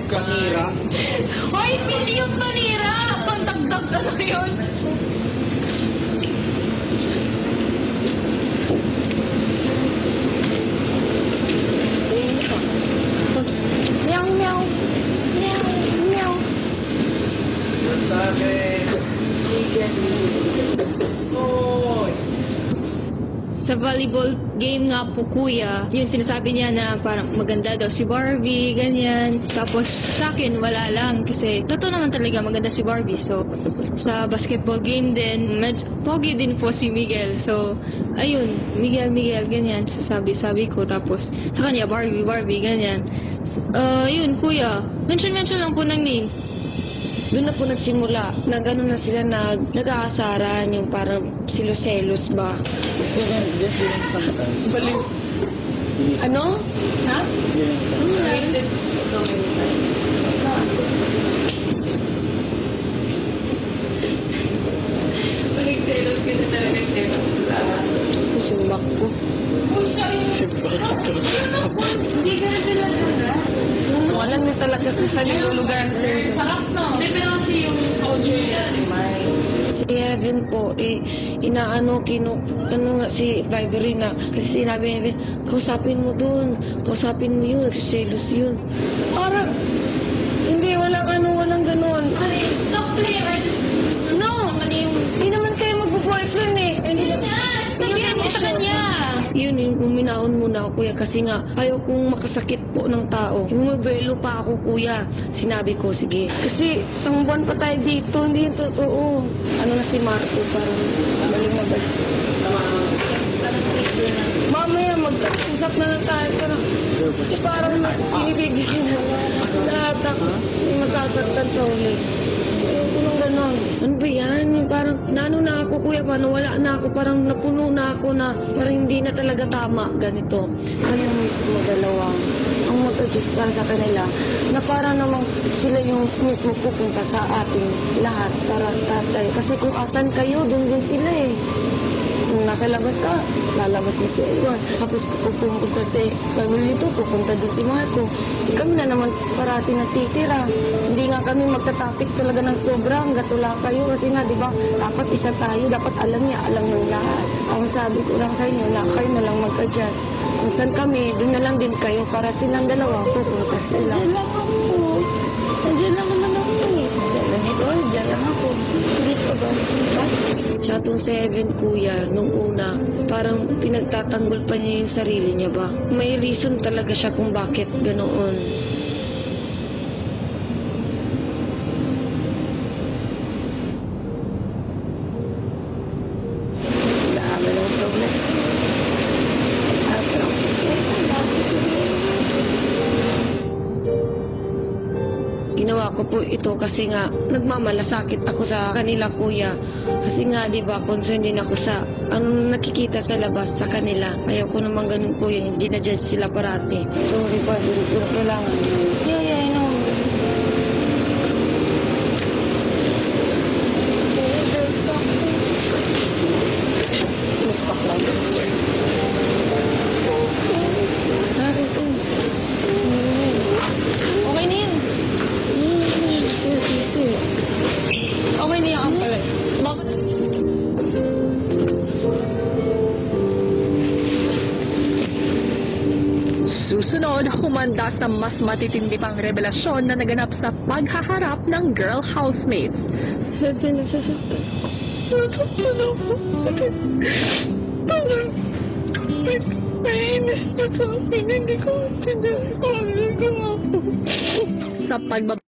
Panira. Hoy, hindi yung panira! Pantagdag ka na yun! Meow, meow. Meow, meow. Sa volleyball game nga po, kuya, yung sinasabi niya na parang maganda daw si Barbie, ganyan. Tapos sa akin, wala lang. Kasi totoo naman talaga maganda si Barbie. So, sa basketball game din, medyo pogi din po si Miguel. So, ayun, Miguel, ganyan. Sabi ko. Tapos sa kanya, Barbie, ganyan. Yun, kuya. Mention lang po ng name. Doon na po nagsimula na gano'n na sila nag-aasaran, yung parang silos ba? Balik. Ano? Ha? Balik selos ka na talaga selos. Sumak ko. Hindi ka na sila na. Alam niyo talaga kung saan yung lugar. Sarap no? Hindi pero kasi yung audio niya. Si Evan po, inaano nga si Vibery na, kasi sinabi niya, kausapin mo yun, nagsiselos yun. Parang, walang ganon. Stop player! No, hindi naman kayo mag-boyfriend eh. Hindi mo sa kanya. Yun, uminaon muna ako, kuya, kasi nga, ayaw kong makasakit po ng tao. Umabelo pa ako, kuya. Sinabi ko, sige. Kasi, isang buwan pa tayo dito, hindi yung totoo. Ano na si Marco, parang malimabas. Mamaya, mag-usap na lang tayo. Kasi parang pinibigyan na lahat ako. May masasaktan sa ulit. Anong ganon? Ano ba yan? Parang nano na ako, kuya, paano wala na ako, parang napuno na ako na parang hindi na talaga tama ganito. Ano mismo dalawa ang mag-adjust para sa kanila na para namang sila yung mismo pupunta sa ating lahat para tatay. Kasi kung asan kayo, doon sila eh. Kung nasa labas ka, lalabas mo si Ewan. Tapos pupunta sa family dito, pupunta din si Marco. Kami na naman parati natitira. Hindi nga kami magtatapik talaga ng sobra hanggat wala kayo. Kasi nga, di ba, dapat isa tayo, dapat alam niya, alam ng lahat. Ang sabi ko lang sa inyo, na kayo na lang mag-adjust. Kung saan kami, doon na lang din kayo para silang dalawa, pupunta sila. Diyan lang ako. Diyan lang naman ako eh. Diyan lang ako. Dito ba? Sa atong 7, kuya, nung una, parang pinagtatanggol pa niya yung sarili niya ba? May reason talaga siya kung bakit ganoon. Dami ng problem. Ginawa ko po ito kasi nga nagmamalasakit ako sa kanila, kuya. Kasi nga, di ba, concerned din ako sa ang nakikita sa labas sa kanila. Ayaw ko naman ganun, kuya, hindi na-judge sila parati. Sorry pa, hindi ko kailangan. Yeah, I know. Susunod, humanda sa mas matitindi pang revelasyon na naganap sa paghaharap ng girl housemates. Sa pagbaba